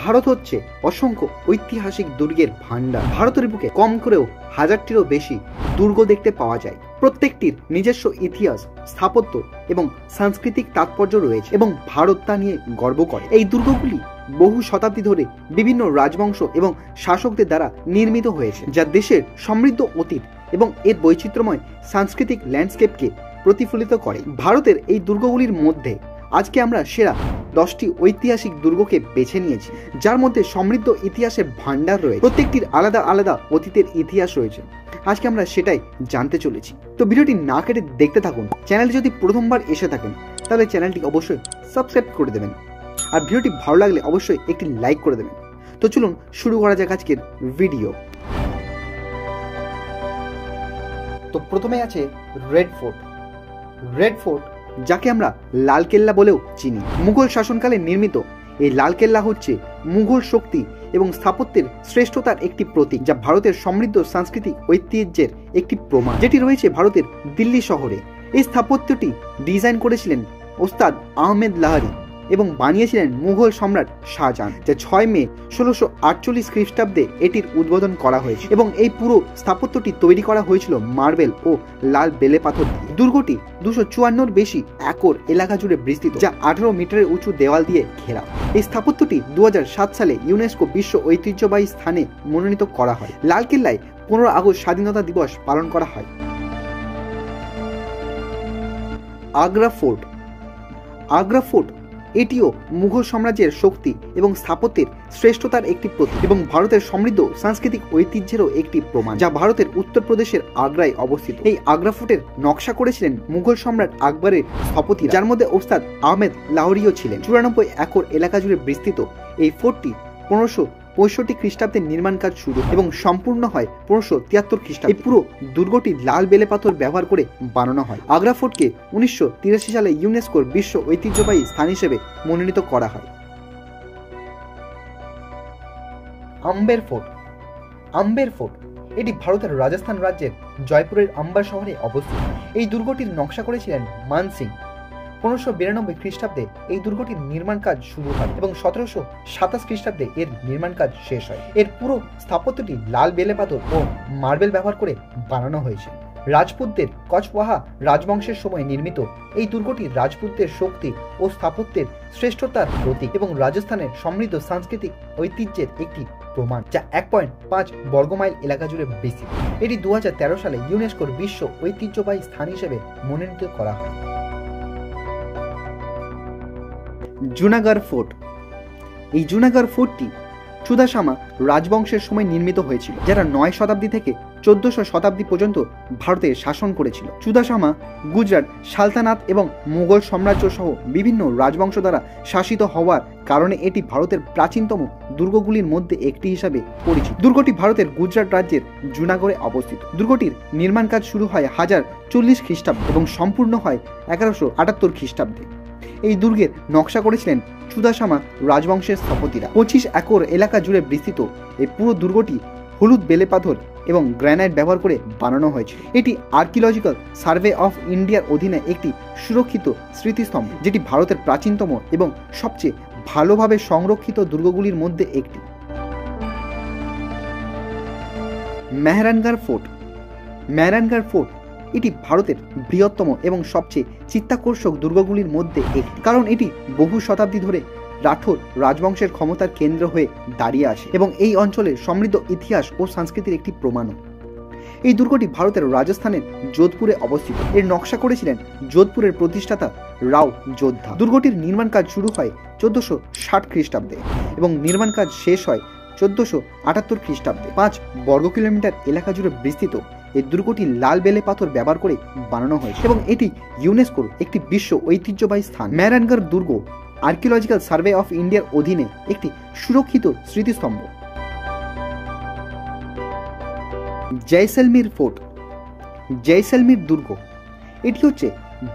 ভারত হচ্ছে অসংখ্য ঐতিহাসিক দুর্গের ভান্ডার। ভারতের বুকে কম করেও 1000টিরও বেশি দুর্গ দেখতে পাওয়া যায়। প্রত্যেকটির নিজস্ব ইতিহাস, স্থাপত্য এবং সাংস্কৃতিক তাৎপর্য রয়েছে এবং ভারত তা নিয়ে গর্ব করে। এই দুর্গগুলি বহু শতাব্দী ধরে বিভিন্ন রাজবংশ এবং শাসকদের দ্বারা নির্মিত হয়েছে, যা দেশের সমৃদ্ধ অতীত এবং এর বৈচিত্র্যময় সাংস্কৃতিক ল্যান্ডস্কেপকে প্রতিফলিত করে। ভারতের এই দুর্গগুলির মধ্যে আজকে আমরা সেরা 10টি ঐতিহাসিক দুর্গকে বেছে নিয়েছি, যার মধ্যে সমৃদ্ধ ইতিহাসের ভান্ডার রয়েছে। প্রত্যেকটির আলাদা আলাদা অতীতের ইতিহাস রয়েছে। আজকে আমরা সেটাই জানতে চলেছি। তো ভিডিওটি না কেটে দেখতে থাকুন। চ্যানেলটি যদি প্রথমবার এসে থাকেন তাহলে চ্যানেলটি অবশ্যই সাবস্ক্রাইব করে দেবেন, আর ভিডিওটি ভালো লাগলে অবশ্যই একটি লাইক করে দেবেন। তো চলুন শুরু করা যাক আজকের ভিডিও। তো প্রথমে আছে রেড ফোর্ট। রেড ফোর্ট, যাকে আমরা লালকেল্লা বলেও চিনি, মুঘল শাসনকালে নির্মিত এই লালকেল্লা হচ্ছে মুঘল শক্তি এবং স্থাপত্যের শ্রেষ্ঠতার একটি প্রতীক, যা ভারতের সমৃদ্ধ সাংস্কৃতিক ঐতিহ্যের একটি প্রমাণ, যেটি রয়েছে ভারতের দিল্লি শহরে। এই স্থাপত্যটি ডিজাইন করেছিলেন ওস্তাদ আহমেদ লাহারি এবং বানিয়েছিলেন মুঘল সম্রাট শাহজাহান, যা 6 মে 1648 খ্রিস্টাব্দে এটির উদ্বোধন করা হয়েছে। এবং এই পুরো স্থাপত্যটি তৈরি করা হয়েছিল মার্বেল ও লাল বেলে পাথর দিয়ে। দুর্গটি 254 বেশি একর এলাকা জুড়ে বিস্তৃত, যা 18 মিটারের উঁচু দেওয়াল দিয়ে ঘেরা। এই স্থাপত্যটি 2007 সালে ইউনেস্কো বিশ্ব ঐতিহ্যবাহী স্থানে মনোনীত করা হয়। লালকেল্লায় 15 আগস্ট স্বাধীনতা দিবস পালন করা হয়। আগ্রা ফোর্ট। আগ্রা ফোর্ট এটিও মুঘল সাম্রাজ্যের শক্তি এবং স্থাপত্যের শ্রেষ্ঠতার একটি প্রতীক এবং ভারতের সমৃদ্ধ সাংস্কৃতিক ঐতিহ্যেরও একটি প্রমাণ, যা ভারতের উত্তরপ্রদেশের আগ্রায় অবস্থিত। এই আগ্রা ফোর্টের নকশা করেছিলেন মুঘল সম্রাট আকবরের স্থপতি, যার মধ্যে ওস্তাদ আহমেদ লাহোরিও ছিলেন। 94 একর এলাকা জুড়ে বিস্তৃত এই ফোর্টটি 1565 খ্রিস্টাব্দে নির্মাণ কাজ শুরু এবং সম্পূর্ণ হয় 1573 খ্রিস্টাব্দে। এই পুরো দুর্গটি লাল বেলে পাথর ব্যবহার করে বানানো হয়। আগ্রা ফোর্টকে 1983 সালে ইউনেস্কোর বিশ্ব ঐতিহ্যবাহী স্থান হিসেবে মনোনীত করা হয়। আম্বের ফোর্ট। আম্বের ফোর্ট এটি ভারতের রাজস্থান রাজ্যের জয়পুরের আম্বার শহরে অবস্থিত। এই দুর্গটির নকশা করেছিলেন মান সিং। 1592 খ্রিস্টাব্দে এই দুর্গটির নির্মাণ কাজ শুরু হয় এবং 1727 খ্রিস্টাব্দে এর নির্মাণ কাজ শেষ হয়। এর পুরো স্থাপত্যটি লাল বেলে পাথর ও মার্বেল ব্যবহার করে বানানো হয়েছে। রাজপুতদের কচওয়াহা রাজবংশের সময় নির্মিত এই দুর্গটি রাজপুতদের শক্তি ও স্থাপত্যের শ্রেষ্ঠতার প্রতীক এবং রাজস্থানের সমৃদ্ধ সাংস্কৃতিক ঐতিহ্যের একটি প্রমাণ, যা 1.5 বর্গমাইল এলাকা জুড়ে বিস্তৃত। এটি 2013 সালে ইউনেস্কোর বিশ্ব ঐতিহ্যবাহী স্থান হিসেবে মনোনীত করা হয়। জুনাগড় ফোর্ট। এই জুনাগড় ফোর্টটি চুদাসামা রাজবংশের সময় নির্মিত হয়েছিল, যারা 9 শতাব্দী থেকে 1400 শতাব্দী পর্যন্ত ভারতে শাসন করেছিল। চুদাসামা গুজরাট সালতানাত এবং মুঘল সাম্রাজ্য সহ বিভিন্ন রাজবংশ দ্বারা শাসিত হওয়ার কারণে এটি ভারতের প্রাচীনতম দুর্গগুলির মধ্যে একটি হিসাবে পরিচিত। দুর্গটি ভারতের গুজরাট রাজ্যের জুনাগড়ে অবস্থিত। দুর্গটির নির্মাণ কাজ শুরু হয় 1040 খ্রিস্টাব্দে এবং সম্পূর্ণ হয় 1178 খ্রিস্টাব্দে। এই দুর্গের নকশা করেছিলেন চুদাসামা রাজবংশের স্থপতিরা। 25 একর এলাকা জুড়ে বিস্তৃত এই পুরো দুর্গটি হলুদ বেলে পাথর এবং গ্রানাইট ব্যবহার করে বানানো হয়েছে। এটি আর্কিওলজিক্যাল সার্ভে অফ ইন্ডিয়ার অধীনে একটি সুরক্ষিত স্মৃতিস্তম্ভ, যেটি ভারতের প্রাচীনতম এবং সবচেয়ে ভালোভাবে সংরক্ষিত দুর্গগুলির মধ্যে একটি। মেহরানগড় ফোর্ট। মেহরানগড় ফোর্ট এটি ভারতের বৃহত্তম এবং সবচেয়ে চিত্তাকর্ষক দুর্গগুলির মধ্যে একটি, কারণ এটি বহু শতাব্দী ধরে রাঠোর রাজবংশের ক্ষমতার কেন্দ্র হয়ে দাঁড়িয়ে আছে এবং এই অঞ্চলের সমৃদ্ধ ইতিহাস ও সংস্কৃতির একটি প্রমাণও। এই দুর্গটি ভারতের রাজস্থানের যোধপুরে অবস্থিত। এর নকশা করেছিলেন যোধপুরের প্রতিষ্ঠাতা রাও যোদ্ধা। দুর্গটির নির্মাণ কাজ শুরু হয় 1460 খ্রিস্টাব্দে এবং নির্মাণ কাজ শেষ হয় 1478 খ্রিস্টাব্দে। 5 বর্গ কিলোমিটার এলাকা জুড়ে বিস্তৃত এই দুর্গটি লাল বেলে পাথর ব্যবহার করে বানানো হয়েছে এবং এটি ইউনেস্কোর একটি বিশ্ব ঐতিহ্যবাহী স্থান। মেহরানগড় দুর্গ আর্কিওলজিক্যাল সার্ভে অফ ইন্ডিয়ার অধীনে একটি সুরক্ষিত স্মৃতিস্তম্ভ। জয়সলমীর ফোর্ট। জয়সলমীর দুর্গ এটি হচ্ছে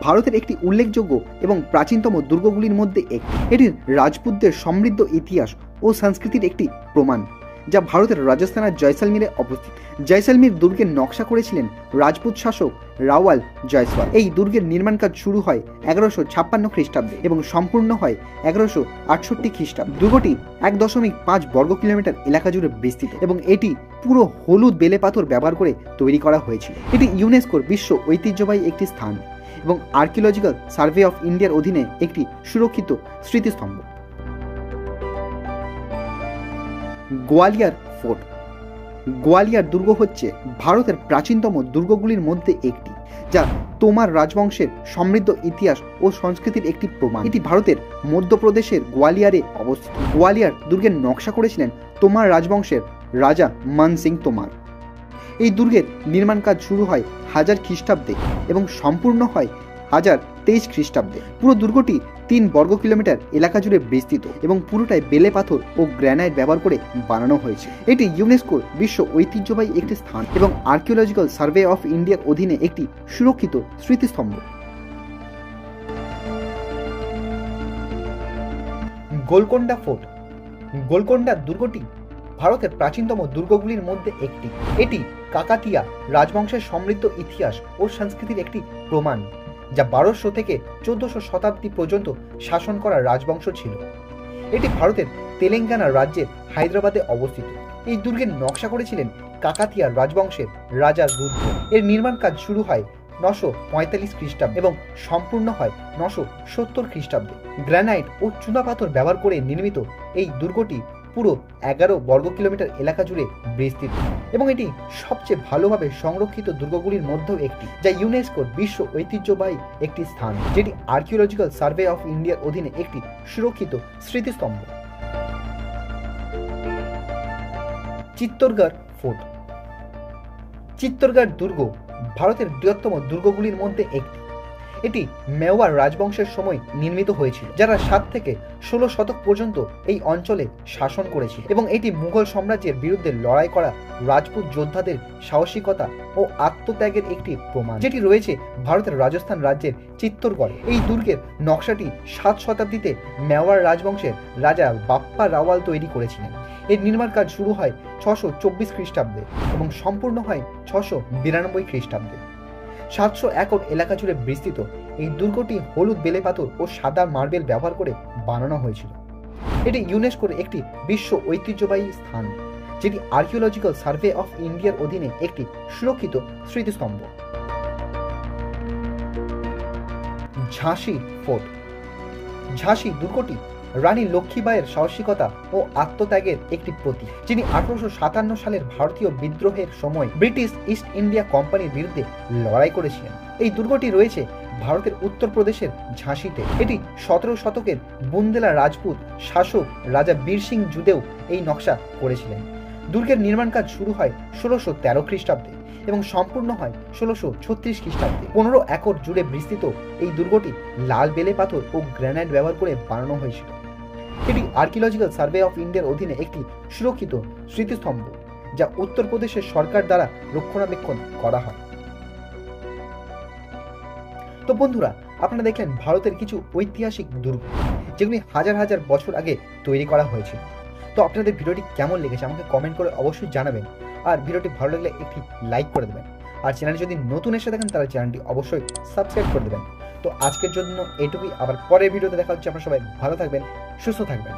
ভারতের একটি উল্লেখযোগ্য এবং প্রাচীনতম দুর্গগুলির মধ্যে একটি। এটির রাজপুতদের সমৃদ্ধ ইতিহাস ও সংস্কৃতির একটি প্রমাণ, যা ভারতের রাজস্থানের জয়সালমীরে অবস্থিত। জয়সালমীর দুর্গের নকশা করেছিলেন রাজপুত শাসক রাওয়াল জয়সওয়াল। এই দুর্গের নির্মাণ কাজ শুরু হয় 1156 খ্রিস্টাব্দে এবং সম্পূর্ণ হয় 1168 খ্রিস্টাব্দে। দুর্গটি 1.5 বর্গ কিলোমিটার এলাকা জুড়ে বিস্তৃত এবং এটি পুরো হলুদ বেলে পাথর ব্যবহার করে তৈরি করা হয়েছিল। এটি ইউনেস্কোর বিশ্ব ঐতিহ্যবাহী একটি স্থান এবং আর্কিওলজিক্যাল সার্ভে অফ ইন্ডিয়ার অধীনে একটি সুরক্ষিত স্মৃতিস্তম্ভ। গোয়ালিয়র ফোর্ট। গোয়ালিয়র দুর্গ হচ্ছে ভারতের প্রাচীনতম দুর্গগুলির মধ্যে একটি, যা তোমার রাজবংশের সমৃদ্ধ ইতিহাস ও সংস্কৃতির একটি প্রমাণ। এটি ভারতের মধ্যপ্রদেশের গোয়ালিয়রে অবস্থিত। গোয়ালিয়র দুর্গের নকশা করেছিলেন তোমার রাজবংশের রাজা মান সিং তোমার। এই দুর্গের নির্মাণ কাজ শুরু হয় 1000 খ্রিস্টাব্দে এবং সম্পূর্ণ হয় 1023 খ্রিস্টাব্দে। পুরো দুর্গটি 3 বর্গ কিলোমিটার এলাকা জুড়ে বিস্তৃত এবং পুরোটাই বেলে পাথর ও গ্রানাইট ব্যবহার করে বানানো হয়েছে। এটি ইউনেস্কোর বিশ্ব ঐতিহ্যবাহী একটি স্থান এবং আর্কিওলজিক্যাল সার্ভে অফ ইন্ডিয়ার অধীনে একটি সুরক্ষিত স্মৃতিস্তম্ভ। গোলকোন্ডা ফোর্ট। গোলকোন্ডা দুর্গটি ভারতের প্রাচীনতম দুর্গগুলির মধ্যে একটি। এটি কাকাতিয়া রাজবংশের সমৃদ্ধ ইতিহাস ও সংস্কৃতির একটি প্রমাণ, যা 1200 থেকে 1400 শতাব্দী পর্যন্ত শাসন করা রাজবংশ ছিল। এটি ভারতের তেলেঙ্গানা রাজ্যের হায়দ্রাবাদে অবস্থিত। এই দুর্গের নকশা করেছিলেন কাকাতিয়া রাজবংশের রাজা রুদ্র। এর নির্মাণ কাজ শুরু হয় 945 খ্রিস্টাব্দে এবং সম্পূর্ণ হয় 970 খ্রিস্টাব্দে। গ্রানাইট ও চুনাপাথর ব্যবহার করে নির্মিত এই দুর্গটি পুরো 11 বর্গ কিলোমিটার এলাকা জুড়ে বিস্তৃত এবং এটি সবচেয়ে ভালোভাবে সংরক্ষিত দুর্গগুলির মধ্যেও একটি, যা ইউনেস্কোর বিশ্ব ঐতিহ্যবাহী একটি স্থান, যেটি আর্কিওলজিক্যাল সার্ভে অফ ইন্ডিয়ার অধীনে একটি সুরক্ষিত স্মৃতিস্তম্ভ। চিত্তরগড় ফোর্ট। চিত্তরগড় দুর্গ ভারতের বৃহত্তম দুর্গগুলির মধ্যে একটি। এটি মেওয়ার রাজবংশের সময় নির্মিত হয়েছিল, যারা 7 থেকে 16 শতক পর্যন্ত এই অঞ্চলে শাসন করেছিল এবং এটি মুঘল সাম্রাজ্যের বিরুদ্ধে লড়াই করা রাজপুত যোদ্ধাদের সাহসিকতা ও আত্মত্যাগের একটি প্রমাণ, যেটি রয়েছে ভারতের রাজস্থান রাজ্যের চিত্তরগড়ে। এই দুর্গের নকশাটি 7 শতাব্দীতে মেওয়ার রাজবংশের রাজা বাপ্পা রাওয়াল তৈরি করেছিলেন। এর নির্মাণ কাজ শুরু হয় 624 খ্রিস্টাব্দে এবং সম্পূর্ণ হয় 692 খ্রিস্টাব্দে। 700 একর এলাকা জুড়ে বিস্তৃত এই দুর্গটি হলুদ বেলে পাথর ও সাদা মার্বেল ব্যবহার করে বানানো হয়েছিল। এটি ইউনেস্কোর একটি বিশ্ব ঐতিহ্যবাহী স্থান, যেটি আর্কিওলজিক্যাল সার্ভে অফ ইন্ডিয়ার অধীনে একটি সুরক্ষিত স্মৃতিস্তম্ভ। ঝাঁসি ফোর্ট। ঝাঁসি দুর্গটি রানী লক্ষ্মীবাইয়ের সাহসিকতা ও আত্মত্যাগের একটি প্রতীক, যিনি 1857 সালের ভারতীয় বিদ্রোহের সময় ব্রিটিশ ইস্ট ইন্ডিয়া কোম্পানির বিরুদ্ধে লড়াই করেছিলেন। এই দুর্গটি রয়েছে ভারতের উত্তরপ্রদেশের ঝাঁসিতে। এটি 17 শতকের বুন্দেলা রাজপুত শাসক রাজা বীর সিং যুদেও এই নকশা করেছিলেন। দুর্গের নির্মাণ কাজ শুরু হয় 1613 খ্রিস্টাব্দে এবং সম্পূর্ণ হয় 1636 খ্রিস্টাব্দে। 15 একর জুড়ে বিস্তৃত এই দুর্গটি লাল বেলে পাথর ও গ্রানাইট ব্যবহার করে বানানো হয়েছিল। এটি আর্কিওলজিক্যাল সার্ভে অফ ইন্ডিয়ার অধীনে একটি সুরক্ষিত স্মৃতিস্তম্ভ, যা উত্তরপ্রদেশের সরকার দ্বারা রক্ষণাবেক্ষণ করা হয়। তো বন্ধুরা, আপনারা দেখলেন ভারতের কিছু ঐতিহাসিক দুর্গ, যেগুলি হাজার হাজার বছর আগে তৈরি করা হয়েছিল। তো আপনাদের ভিডিওটি কেমন লেগেছে আমাকে কমেন্ট করে অবশ্যই জানাবেন, আর ভিডিওটি ভালো লাগলে একটি লাইক করে দেবেন, আর চ্যানেলে যদি নতুন এসে থাকেন তাহলে চ্যানেলটি অবশ্যই সাবস্ক্রাইব করে দেবেন। তো আজকের জন্য এটুকুই, আবার পরের ভিডিওতে দেখা হচ্ছে। আপনারা সবাই ভালো থাকবেন, সুস্থ থাকবেন।